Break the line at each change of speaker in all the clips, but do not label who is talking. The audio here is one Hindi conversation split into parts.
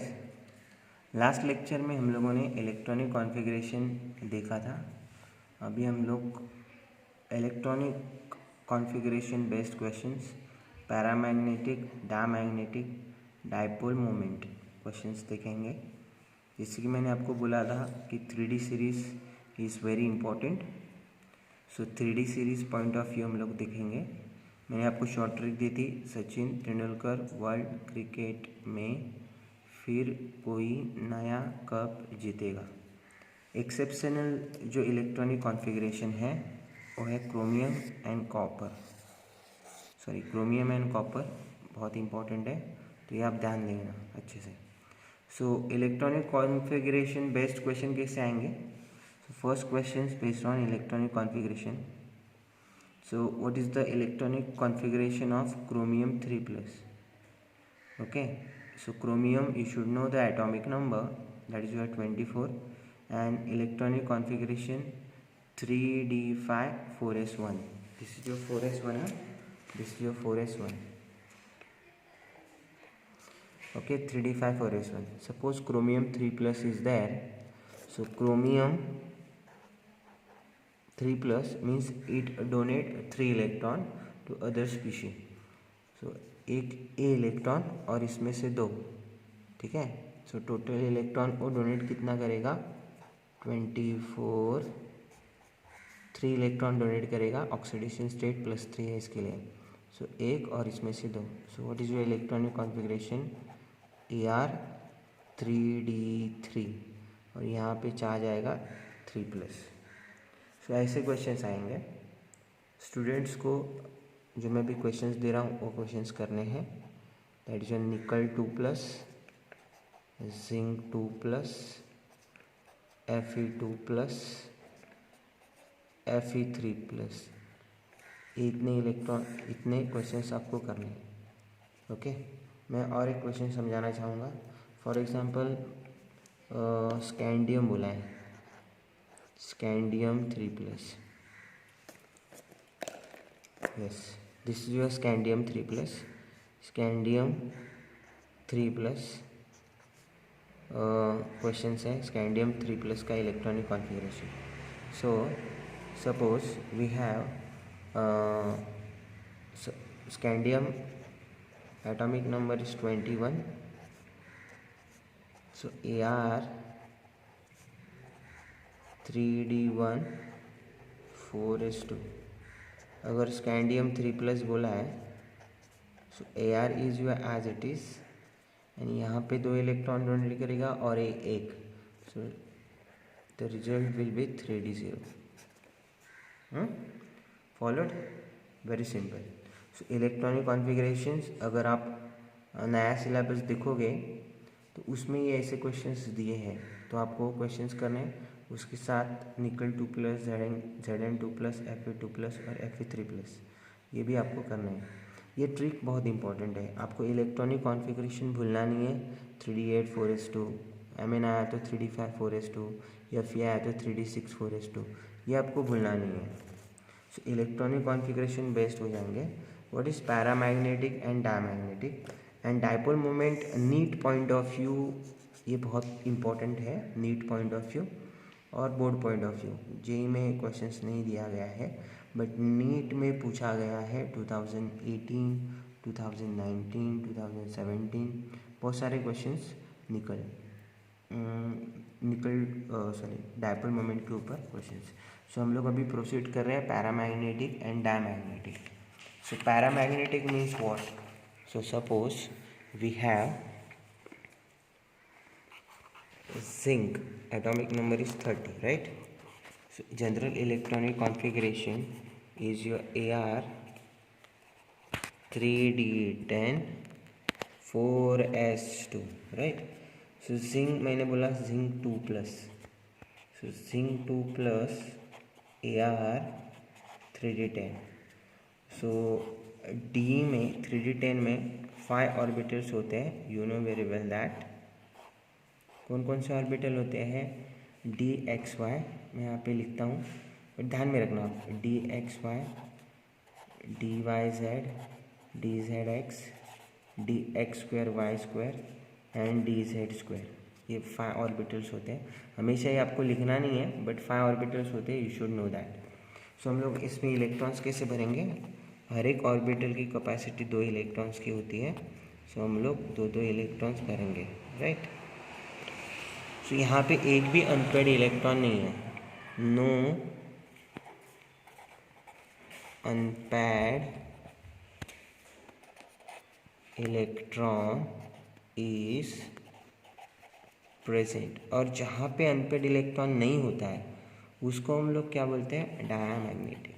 गाइस, लास्ट लेक्चर में हम लोगों ने इलेक्ट्रॉनिक कॉन्फ़िगरेशन देखा था। अभी हम लोग electronic configuration based questions, paramagnetic, diamagnetic, dipole moment questions देखेंगे। जैसे कि मैंने आपको बोला था कि 3D series is very important. So 3D series point of view हम लोग देखेंगे। मैंने आपको शॉर्ट ट्रिक दी थी, सचिन तेंदुलकर वर्ल्ड क्रिकेट में फिर कोई नया कप जीतेगा। एक्सेप्शनल जो इलेक्ट्रॉनिक कॉन्फ़िगरेशन है वो है chromium and copper. Chromium and copper बहुत इंपॉर्टेंट है, तो ये आप ध्यान देना अच्छे से। So electronic configuration based question कैसे आएंगे? First question based on electronic configuration. So what is the electronic configuration of chromium 3+? Okay, so chromium, you should know the atomic number, that is your 24, and electronic configuration 3d5 4s1. This is your 4s1, this is your 4s1. Okay, 3d5 4s1. Suppose chromium 3+ is there. So chromium 3+ means it donate 3 electron to other species. So एक ए इलेक्ट्रॉन और इसमें से 2, ठीक है। सो टोटल इलेक्ट्रॉन को डोनेट कितना करेगा? 24, 3 इलेक्ट्रॉन डोनेट करेगा। ऑक्सीडेशन स्टेट +3 है इसके लिए। सो एक और इसमें से 2। सो what is your electronic configuration? Ar3d3 और यहाँ पे चार्ज आएगा 3+। सो ऐसे क्वेश्चंस आएंगे। स्टूडेंट्स को जो मैं भी क्वेश्चंस दे रहा हूँ वो क्वेश्चंस करने हैं। दैट इज निकल 2+, जिंक 2+, Fe2+, Fe3+। इतने इलेक्ट्रॉन, इतने क्वेश्चंस आपको करने हैं। ओके, मैं और एक क्वेश्चन समझाना चाहूँगा। फॉर एग्जांपल स्कैंडियम बोला है, scandium 3+। Yes, this is your scandium 3+. Scandium 3+. Questions है scandium 3+ का electronic configuration. So suppose we have scandium atomic number is 21. So Ar3d1 4s2. अगर स्कैंडियम 3+ बोला है, सो Ar is your age it is, यानी यहाँ पे 2 इलेक्ट्रॉन डोनेट करेगा और एक। So the result will be 3d0। Followed? Very simple. So electronic configurations, अगर आप नया सिलेबस देखोगे तो उसमें ये ऐसे क्वेश्चंस दिए हैं, तो आपको क्वेश्चंस करने उसके साथ निकल 2+, Zn2+, Fe2+ और Fe3+, ये भी आपको करना है। ये ट्रिक बहुत इंपॉर्टेंट है। आपको इलेक्ट्रॉनिक कॉन्फ़िगरेशन भूलना नहीं है। 3d8 4s2, Mn आया तो 3d5 4s2, या Fe आया तो 3d6 4s2, ये आपको भूलना नहीं है। सो इलेक्ट्रॉनिक कॉन्फ़िगरेशन बेस्ड हो जाएंगे। What is paramagnetic and diamagnetic and dipole moment? NEET point of view, ये बहुत इंपॉर्टेंट है। नीट पॉइंट ऑफ व्यू और board point of view. JEE में क्वेश्चंस नहीं दिया गया है, बट नीट में पूछा गया है 2018, 2019, 2017, बहुत सारे क्वेश्चंस डाइपोल मोमेंट के ऊपर क्वेश्चंस। सो हम लोग अभी प्रोसीड कर रहे हैं paramagnetic and diamagnetic. So paramagnetic means what? So suppose we have zinc, atomic number is 30, right? So general electronic configuration is your Ar3d10 4s2, right? So zinc, मैंने बोला zinc 2+, so zinc 2+ Ar3d10. so D में 3d10 में 5 ऑर्बिटल्स होते हैं। You know very well that. कौन कौन से ऑर्बिटल होते हैं? DXY, मैं यहाँ पे लिखता हूँ, बट ध्यान में रखना आप, DXY, DYZ, DZX, DX2 Y2, and dz²। ये 5 ऑर्बिटल्स होते हैं, हमेशा ये आपको लिखना नहीं है बट 5 ऑर्बिटल्स होते हैं, यू शुड नो दैट। सो हम लोग इसमें इलेक्ट्रॉन्स कैसे भरेंगे, हर एक ऑर्बिटल की कैपेसिटी 2 इलेक्ट्रॉन्स की होती है। सो हम लोग 2 इलेक्ट्रॉन्स भरेंगे, राइट। सो यहाँ पे एक भी अनपेड इलेक्ट्रॉन नहीं है, no unpaired electron is present. और जहाँ पे अनपेड इलेक्ट्रॉन नहीं होता है उसको हम लोग क्या बोलते हैं, डायमैग्नेटिक।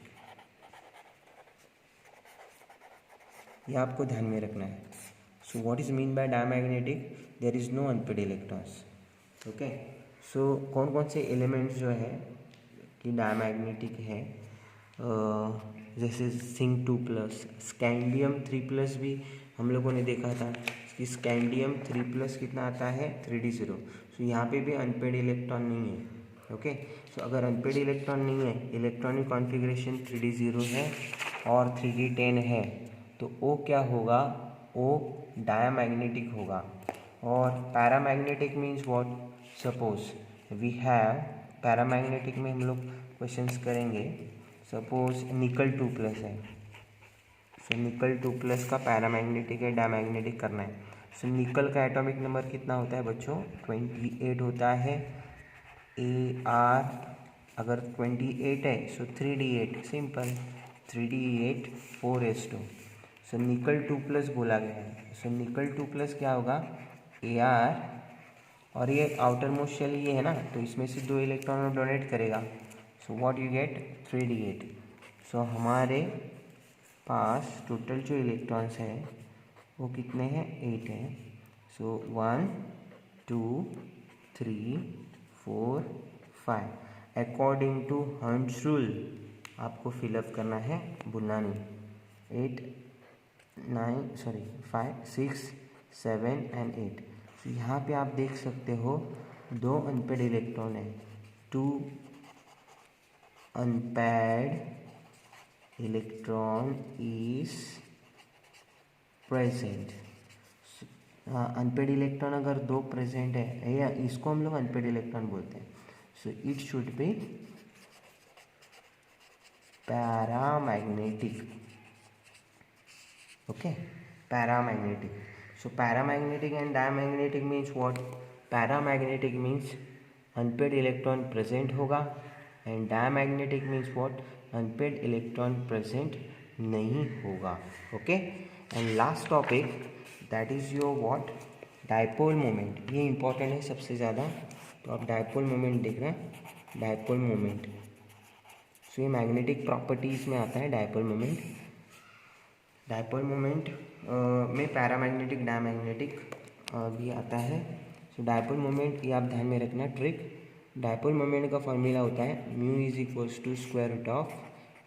ये आपको ध्यान में रखना है। So what is mean by diamagnetic, there is no unpaired electrons. Okay, so कौन कौन से एलिमेंट्स जो है कि डायमैग्नेटिक है, जैसे जिंक 2+, स्कैंडियम 3+ भी हम लोगों ने देखा था कि स्कैंडियम 3+ कितना आता है, 3d0। सो यहाँ पे भी अनपेड इलेक्ट्रॉन नहीं है। ओके, सो अगर अनपेड इलेक्ट्रॉन नहीं है, इलेक्ट्रॉनिक कॉन्फ़िगरेशन 3d0 है और 3d10 है, तो O क्या होगा, O डायमैग्नेटिक होगा। और paramagnetic means what, suppose we have, paramagnetic में हम लोग क्वेश्चंस करेंगे, सपोज निकल 2+ है। सो निकल 2+ का पैरामैग्नेटिक है, डायमैग्नेटिक करना है। सो निकल का एटॉमिक नंबर कितना होता है बच्चों, 28 होता है। Ar अगर 28 है सो 3d8, सिंपल 3d8 4s2। सो निकल 2+ बोला गया है। सो निकल 2+ क्या होगा, Ar, और ये आउटर मोस्ट शेल ये है ना, तो इसमें से 2 इलेक्ट्रॉन डोनेट करेगा। सो व्हाट यू गेट, 3d8। सो हमारे पास टोटल जो इलेक्ट्रॉन्स हैं वो कितने हैं, 8 हैं। सो 1 2 3 4 5 अकॉर्डिंग टू हंस रूल आपको फिलअप करना है, भूलना नहीं। 5 6 7 एंड 8। तो यहाँ पे आप देख सकते हो 2 अनपेड इलेक्ट्रॉन है, 2 unpaid electron is present. Unpaired electron अगर 2 प्रेजेंट है, या इसको हम लोग अनपेड इलेक्ट्रॉन बोलते हैं। So it should be paramagnetic. Okay, paramagnetic. So paramagnetic and diamagnetic means what, paramagnetic means unpaired electron present होगा and diamagnetic means what, unpaired electron present नहीं होगा। Okay, and last topic that is your what, dipole moment. ये इंपॉर्टेंट है सबसे ज़्यादा, तो आप डायपोल मोमेंट देख रहे हैं, डायपोल मोमेंट। सो ये मैग्नेटिक प्रॉपर्टीज़ में आता है डायपोल मोमेंट। डायपोल मोमेंट में पैरामैग्नेटिक डायमैग्नेटिक भी आता है। सो डायपोल मोमेंट ये आप ध्यान में रखना ट्रिक। डायपोल मोमेंट का फॉर्मूला होता है mu is equals to square root of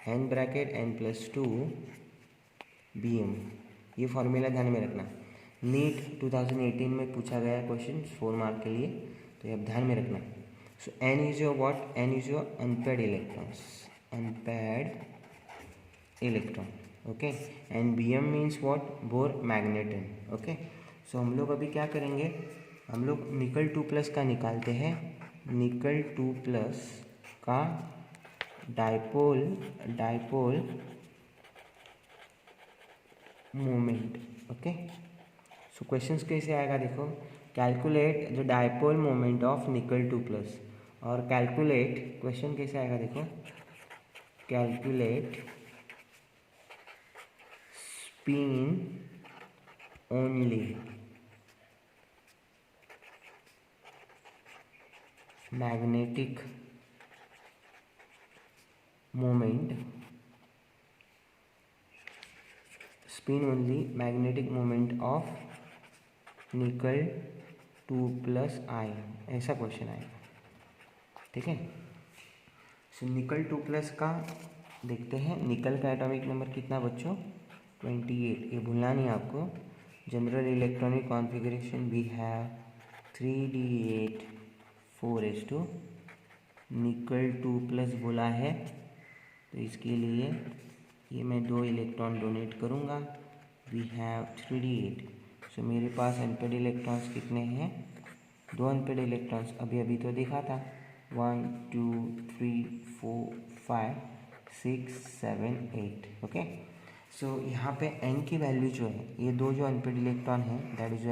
n bracket n+2 bm। ये फॉर्मूला ध्यान में रखना। नीट 2018 में पूछा गया क्वेश्चन 4 मार्क के लिए, तो ये आप ध्यान में रखना। So n is your what, n is your unpaired electrons, unpaired electron. Okay, and bm means what, Bohr magneton. Okay, so हम लोग अभी क्या करेंगे, हम लोग निकल 2+ का निकालते हैं। निकल 2+ का डायपोल मोमेंट। ओके, सो क्वेश्चंस कैसे आएगा देखो, calculate the dipole moment of निकल 2+। और कैलकुलेट, क्वेश्चन कैसे आएगा देखो, calculate spin only magnetic moment, spin only magnetic moment of निकल 2+ आयन, ऐसा क्वेश्चन आएगा। ठीक है, सो निकल 2+ का देखते हैं। निकल का एटॉमिक नंबर कितना बच्चों, 28। ये भूलना नहीं आपको। General electronic configuration we have 3d8 4s2। निकल 2+ बोला है तो इसके लिए ये मैं 2 इलेक्ट्रॉन डोनेट करूँगा। We have 3d8। सो मेरे पास अनपेड इलेक्ट्रॉन्स कितने हैं, 2 अनपेड इलेक्ट्रॉन्स, अभी अभी तो दिखा था 1 2 3 4 5 6 7 8। ओके, सो यहाँ पे n की वैल्यू जो है, ये 2 जो अनपेड इलेक्ट्रॉन है दैट इज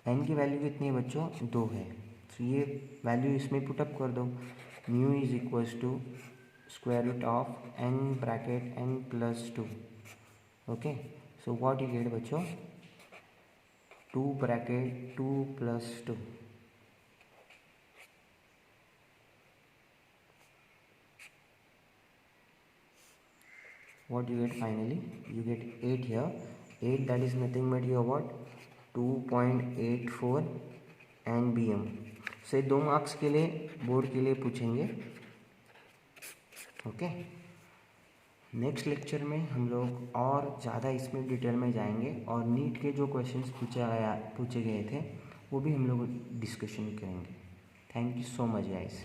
n की वैल्यू कितनी है बच्चों, 2 है। तो ये वैल्यू इसमें पुटअप कर दो, mu is equals to square root of n bracket n plus 2। Okay, so what you get बच्चों, 2 bracket 2 plus 2। What you get finally, you get 8 here, 8 that is nothing but your what, 2.84 nbm। से 2 मार्क्स के लिए बोर्ड के लिए पूछेंगे। ओके, नेक्स्ट लेक्चर में हम लोग और ज़्यादा इसमें डिटेल में जाएंगे और नीट के जो क्वेश्चंस पूछे गए थे वो भी हम लोग डिस्कशन करेंगे। Thank you so much guys.